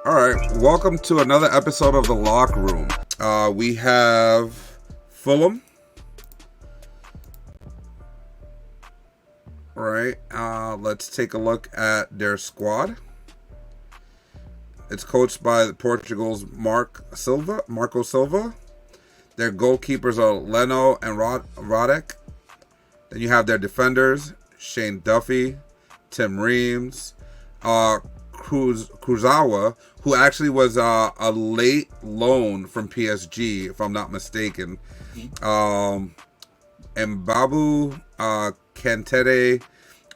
All right, welcome to another episode of the Locker Room. We have Fulham. All right, let's take a look at their squad. It's coached by Portugal's Marco Silva. Their goalkeepers are Leno and Rodek. Then you have their defenders, Shane Duffy, Tim Reams, Kurzawa, who actually was a late loan from PSG, if I'm not mistaken. Mbabu, Kantere,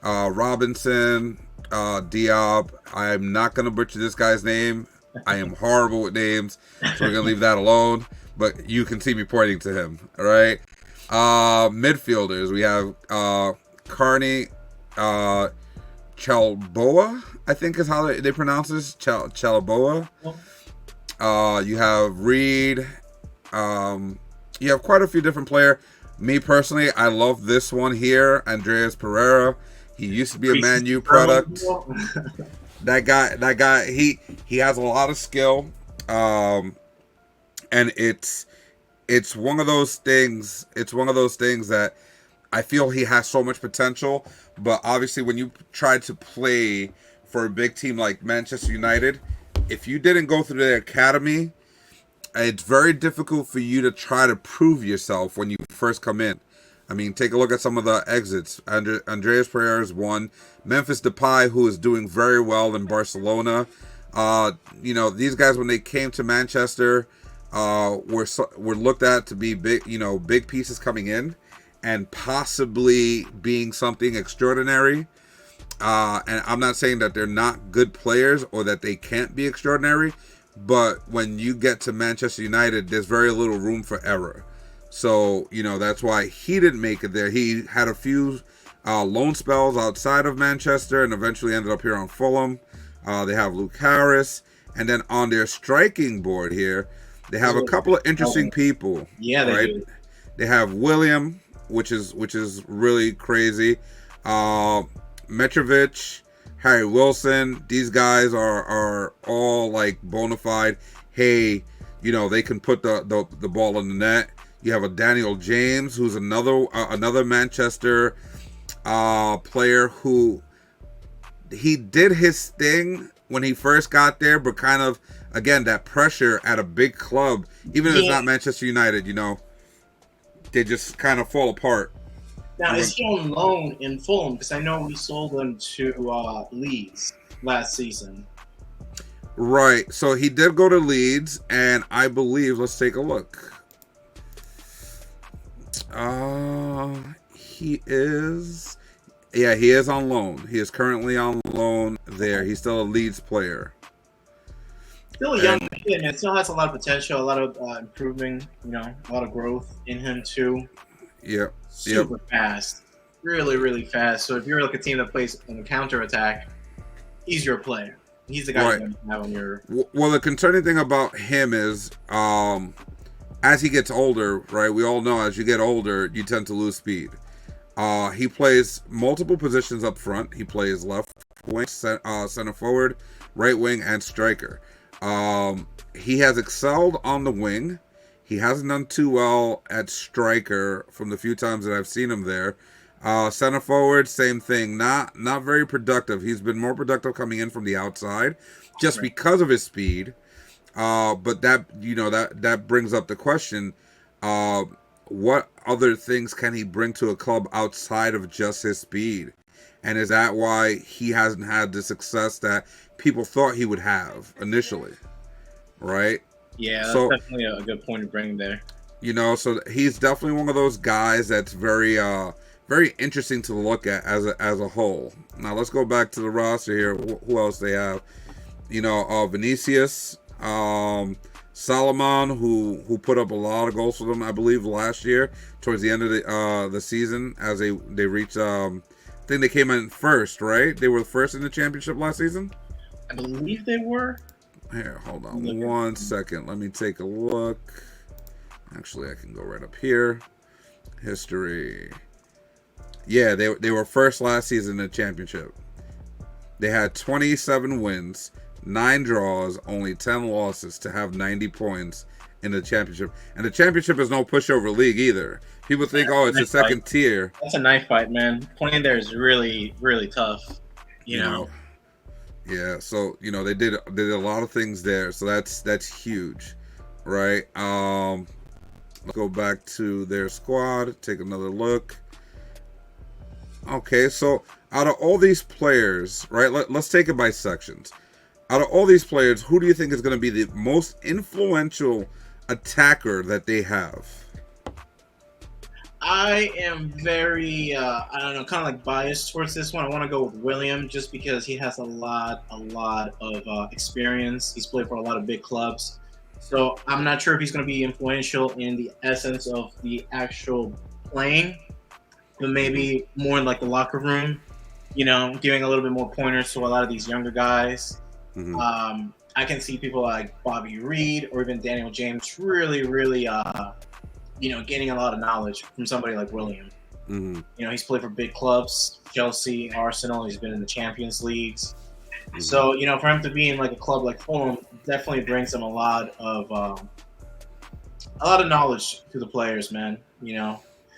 Robinson, Diop. I'm not going to butcher this guy's name. I am horrible with names, so we're going to leave that alone. But you can see me pointing to him, all right? Midfielders, we have Carney, Chalboa, I think is how they pronounce this. Chalboa. You have Reed. You have quite a few different players. Me personally, I love this one here, Andreas Pereira. He used to be a Man U product. That guy, he has a lot of skill, and it's one of those things. It's one of those things that I feel he has so much potential, but obviously when you try to play for a big team like Manchester United, if you didn't go through their academy, it's very difficult for you to try to prove yourself when you first come in. I mean, take a look at some of the exits. Andreas Pereira is one. Memphis Depay, who is doing very well in Barcelona. These guys, when they came to Manchester, were looked at to be big pieces coming in and possibly being something extraordinary. And I'm not saying that they're not good players or that they can't be extraordinary, but when you get to Manchester United, there's very little room for error. So, that's why he didn't make it there. He had a few loan spells outside of Manchester and eventually ended up here on Fulham. They have Luke Harris. And then on their striking board here, they have a couple of interesting people. Yeah, they do. They have Willian, which is really crazy. Metrovic, Harry Wilson. These guys are all like bona fide. Hey, they can put the ball in the net. You have a Daniel James, who's another Manchester player who he did his thing when he first got there, but kind of, again, that pressure at a big club, even if it's not Manchester United, they just kind of fall apart. Now, is he on loan in Fulham? Because I know we sold him to Leeds last season. Right. So he did go to Leeds, and I believe, let's take a look. He is on loan. He is currently on loan there. He's still a Leeds player. Still a young kid, and still has a lot of potential, a lot of improving, a lot of growth in him too. Yep. Super fast. Really, really fast. So if you're like a team that plays on the counterattack, he's your player. He's the guy you're going to have on your... Well, the concerning thing about him is, as he gets older, right, we all know as you get older, you tend to lose speed. He plays multiple positions up front. He plays left wing, center forward, right wing, and striker. He has excelled on the wing. He hasn't done too well at striker from the few times that I've seen him there. Center forward, same thing. Not very productive. He's been more productive coming in from the outside just because of his speed. But that brings up the question, what other things can he bring to a club outside of just his speed? And is that why he hasn't had the success that people thought he would have initially? Right? Yeah, that's definitely a good point to bring there. So he's definitely one of those guys that's very very interesting to look at as a whole. Now let's go back to the roster here. Who else they have? Vinicius, Solomon, who put up a lot of goals for them, I believe, last year towards the end of the season as they reached. I think they came in first, right? They were first in the championship last season. I believe they were. Here, hold on 1 second. Let me take a look. Actually, I can go right up here. History. Yeah, they were first last season in the championship. They had 27 wins, 9 draws, only 10 losses to have 90 points in the championship. And the championship is no pushover league either. People think, oh, it's a second tier. That's a knife fight, man. Playing there is really, really tough. You know. Yeah, so they did a lot of things there, so that's huge, right? Let's go back to their squad, take another look. Okay, so out of all these players, right? Let's take it by sections. Out of all these players, who do you think is going to be the most influential attacker that they have? I am very, I don't know, kind of like biased towards this one. I want to go with Willian just because he has a lot of experience. He's played for a lot of big clubs. So I'm not sure if he's going to be influential in the essence of the actual playing, but maybe more in like the locker room, giving a little bit more pointers to a lot of these younger guys. Mm-hmm. I can see people like Bobby Reed or even Daniel James really, gaining a lot of knowledge from somebody like Willian. Mm-hmm. He's played for big clubs, Chelsea, Arsenal. He's been in the Champions Leagues. Mm-hmm. So, for him to be in like a club like Fulham definitely brings him a lot of knowledge to the players, man.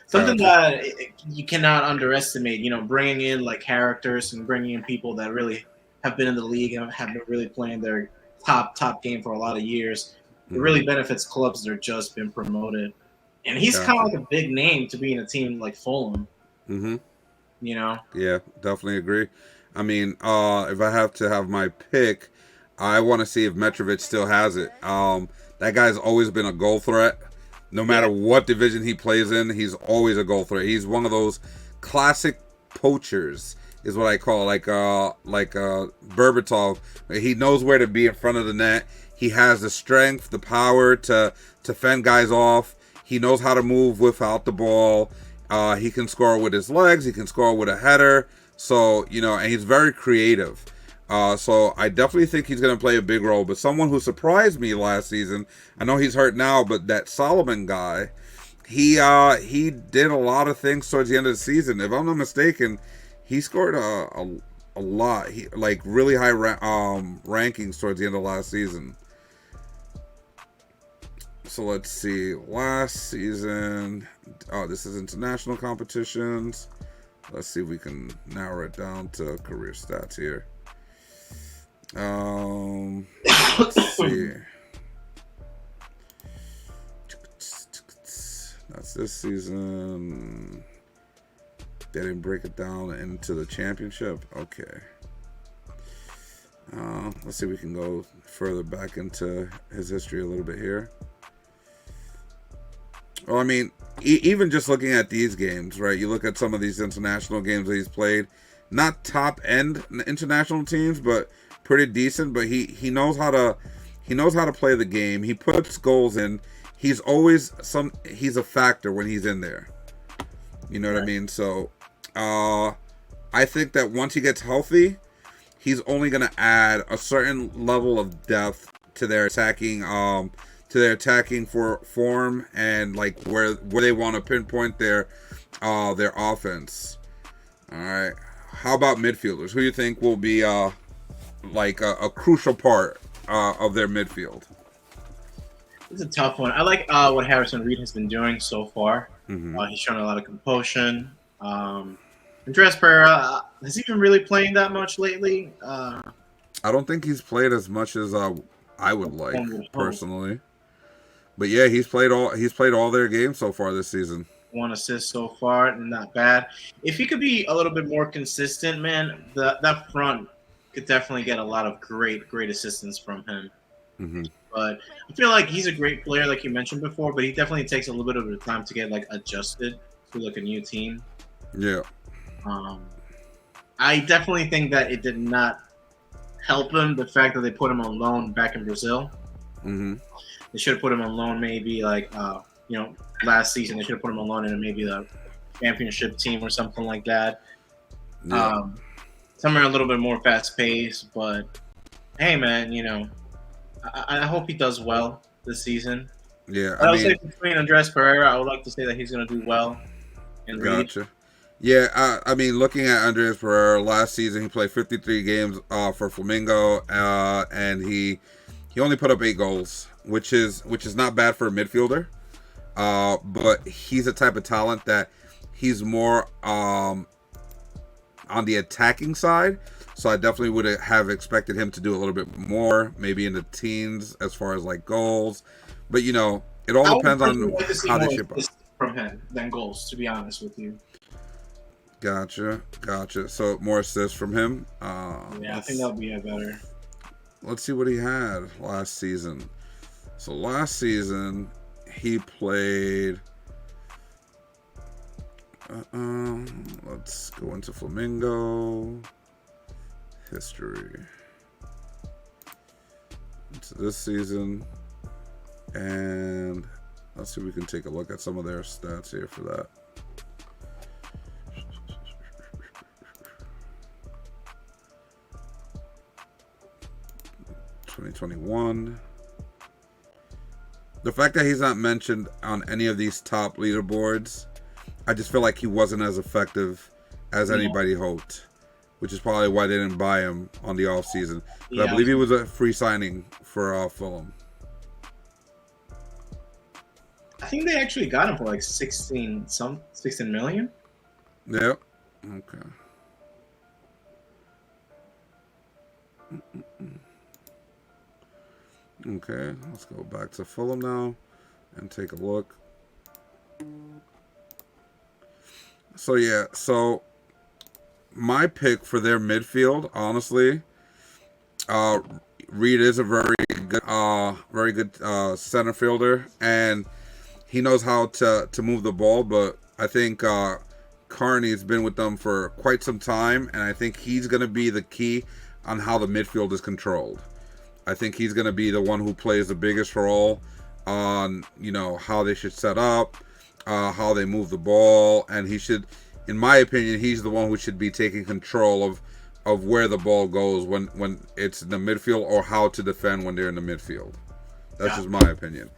Something that you cannot underestimate. Bringing in like characters and bringing in people that really have been in the league and have been really playing their top game for a lot of years. Mm-hmm. It really benefits clubs that are just been promoted. And he's kind of like a big name to be in a team like Fulham. Mm-hmm. Yeah, definitely agree. I mean, if I have to have my pick, I want to see if Metrovic still has it. That guy's always been a goal threat. No matter what division he plays in, he's always a goal threat. He's one of those classic poachers, is what I call Berbatov. He knows where to be in front of the net. He has the strength, the power to fend guys off. He knows how to move without the ball. He can score with his legs. He can score with a header. So, and he's very creative. So I definitely think he's going to play a big role. But someone who surprised me last season, I know he's hurt now, but that Solomon guy, he did a lot of things towards the end of the season. If I'm not mistaken, he scored a lot, really high rankings towards the end of last season. So let's see. Last season, this is international competitions. Let's see if we can narrow it down to career stats here. Let's see. That's this season. They didn't break it down into the championship. Okay. Let's see if we can go further back into his history a little bit here. Well, I mean, even just looking at these games, right? You look at some of these international games that he's played. Not top end international teams, but pretty decent. But he knows how to play the game. He puts goals in. He's always he's a factor when he's in there. You know what I mean? So I think that once he gets healthy, he's only going to add a certain level of depth to their attacking form and like where they want to pinpoint their offense. All right. How about midfielders? Who do you think will be a crucial part of their midfield? It's a tough one. I like what Harrison Reed has been doing so far. Mm-hmm. He's shown a lot of composure. Andres Pereira, has he been really playing that much lately? I don't think he's played as much as I would like personally. But yeah, he's played all their games so far this season. 1 assist so far, not bad. If he could be a little bit more consistent, man, that front could definitely get a lot of great assistance from him. Mm-hmm. But I feel like he's a great player, like you mentioned before, but he definitely takes a little bit of time to get adjusted to a new team. Yeah. I definitely think that it did not help him, the fact that they put him on loan back in Brazil. Mm-hmm. They should have put him on loan maybe last season. They should have put him on loan in maybe the championship team or something like that. Yeah. Somewhere a little bit more fast paced, but hey, man, I hope he does well this season. Yeah, I would say between Andres Pereira, I would like to say that he's going to do well. Gotcha. Yeah, I mean, looking at Andreas Pereira last season, he played 53 games for Flamingo, and he only put up 8 goals, which is not bad for a midfielder. But he's a type of talent that he's more on the attacking side. So I definitely would have expected him to do a little bit more, maybe in the teens as far as like goals. But it all I would depends personally on like to see how more they ship up. assists from him than goals, to be honest with you. Gotcha. So more assists from him. Yeah, I think that'll be a better. Let's see what he had last season. So last season he played. Let's go into Flamingo history. Into this season, and let's see if we can take a look at some of their stats here for that. (2021). The fact that he's not mentioned on any of these top leaderboards, I just feel like he wasn't as effective as anybody hoped, which is probably why they didn't buy him on the off season. Yeah. I believe he was a free signing for Fulham. I think they actually got him for like 16 million. Yep. Okay. Okay, let's go back to Fulham now and take a look. So my pick for their midfield, honestly, Reed is a very good center fielder, and he knows how to move the ball. But I think Carney's been with them for quite some time, and I think he's going to be the key on how the midfield is controlled. I think he's going to be the one who plays the biggest role on how they should set up, how they move the ball, and he should, in my opinion, he's the one who should be taking control of where the ball goes when it's in the midfield, or how to defend when they're in the midfield. That's just my opinion.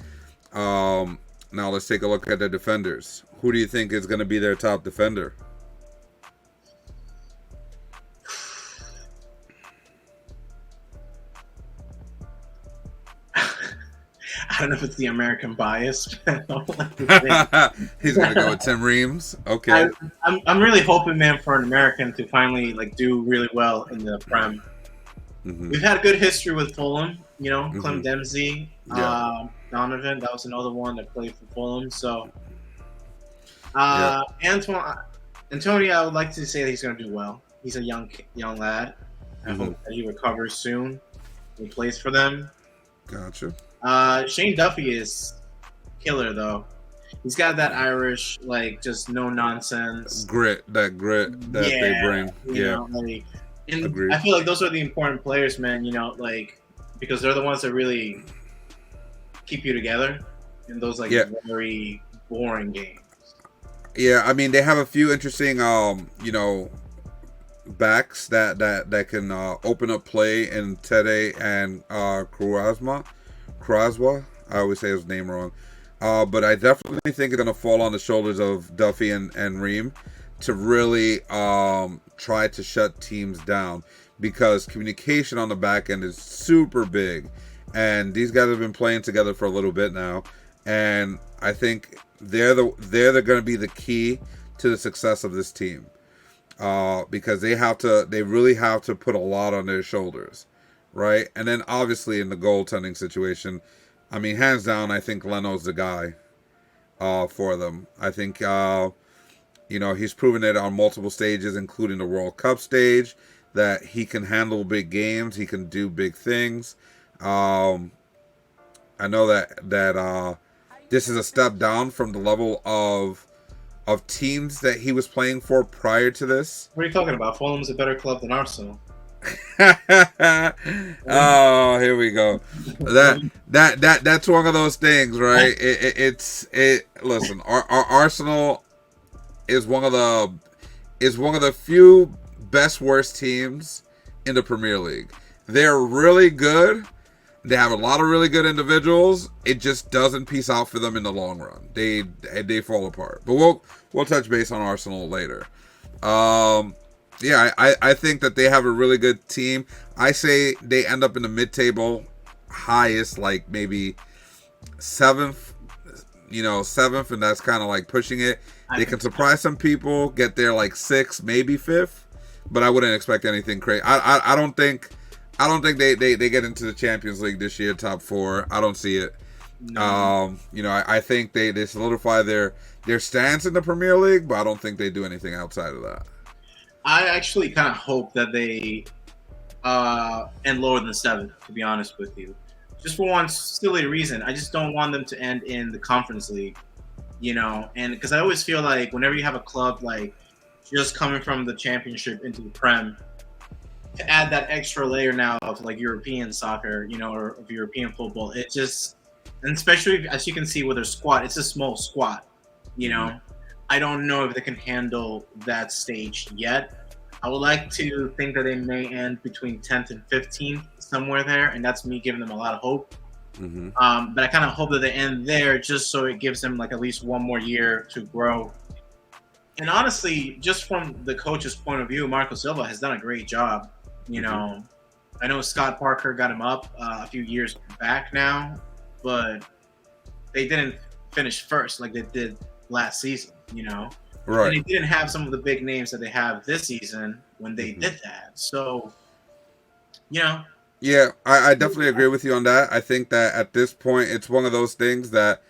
Now let's take a look at their defenders. Who do you think is going to be their top defender? I don't know if it's the American bias. He's gonna go with Tim Reams. Okay. I'm really hoping, man, for an American to finally do really well in the Prem. Mm-hmm. We've had a good history with Fulham. Clem Dempsey, Donovan. That was another one that played for Fulham. So, Antonio, I would like to say that he's gonna do well. He's a young lad. I hope that he recovers soon. He plays for them. Gotcha. Shane Duffy is killer though. He's got that Irish, just no nonsense grit that they bring. I feel like those are the important players, man. Because they're the ones that really keep you together in those very boring games. Yeah, I mean they have a few interesting backs that can open up play in Tede and Kraswa. I always say his name wrong. But I definitely think it's going to fall on the shoulders of Duffy and Ream to really try to shut teams down, because communication on the back end is super big. And these guys have been playing together for a little bit now. And I think they're going to be the key to the success of this team. Because they really have to put a lot on their shoulders. Right, and then obviously in the goaltending situation, I mean, hands down, I think Leno's the guy for them. I think he's proven it on multiple stages, including the World Cup stage, that he can handle big games, he can do big things. I know that this is a step down from the level of teams that he was playing for prior to this. What are you talking about? Fulham's a better club than Arsenal. Oh, here we go. That's one of those things, right? Listen, our Arsenal is one of the few best worst teams in the Premier League. They're really good. They have a lot of really good individuals. It just doesn't piece out for them in the long run. They fall apart. But we'll touch base on Arsenal later. Yeah, I think that they have a really good team. I say they end up in the mid-table highest, like maybe seventh, seventh, and that's kind of like pushing it. They can surprise some people, get there like sixth, maybe fifth, but I wouldn't expect anything crazy. I don't think they get into the Champions League this year, top four. I don't see it. No. I think they solidify their stance in the Premier League, but I don't think they do anything outside of that. I actually kind of hope that they end lower than seventh, to be honest with you. Just for one silly reason. I just don't want them to end in the Conference League, and because I always feel like whenever you have a club like just coming from the Championship into the Prem, to add that extra layer now of like European soccer, or of European football, it just, and especially as you can see with their squad, it's a small squad, I don't know if they can handle that stage yet. I would like to think that they may end between 10th and 15th, somewhere there, and that's me giving them a lot of hope. Mm-hmm. But I kind of hope that they end there just so it gives them like at least one more year to grow. And honestly, just from the coach's point of view, Marco Silva has done a great job. I know Scott Parker got him up a few years back now, but they didn't finish first like they did last season, Right. And they didn't have some of the big names that they have this season when they did that. So, Yeah, I definitely agree with you on that. I think that at this point, it's one of those things that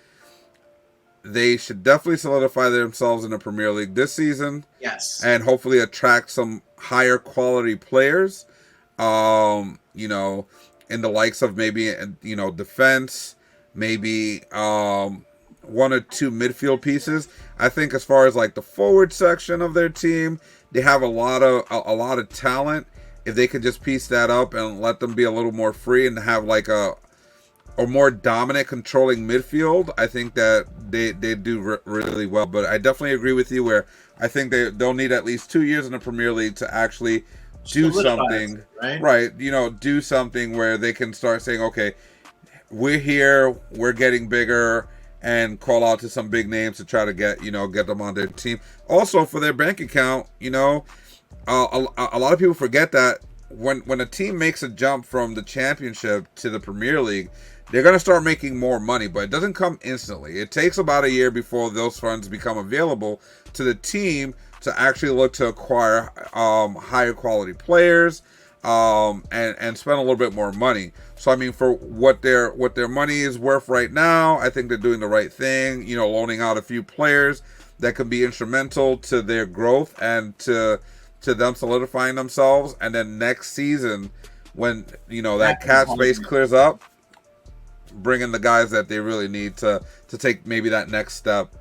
they should definitely solidify themselves in the Premier League this season. Yes. And hopefully attract some higher quality players, in the likes of maybe, defense, maybe one or two midfield pieces. I think as far as like the forward section of their team, they have a lot of talent. If they could just piece that up and let them be a little more free and have like a more dominant, controlling midfield, I think that they do really well. But I definitely agree with you where I think they'll need at least 2 years in the Premier League to actually do something, right? Do something where they can start saying, okay, we're here, we're getting bigger, and call out to some big names to try to get them on their team. Also for their bank account, a lot of people forget that when a team makes a jump from the Championship to the Premier League, they're going to start making more money, but it doesn't come instantly. It takes about a year before those funds become available to the team to actually look to acquire higher quality players and spend a little bit more money. So I mean, for what their money is worth right now, I think they're doing the right thing. Loaning out a few players that can be instrumental to their growth and to them solidifying themselves. And then next season, when that cap space clears up, bring in the guys that they really need to take maybe that next step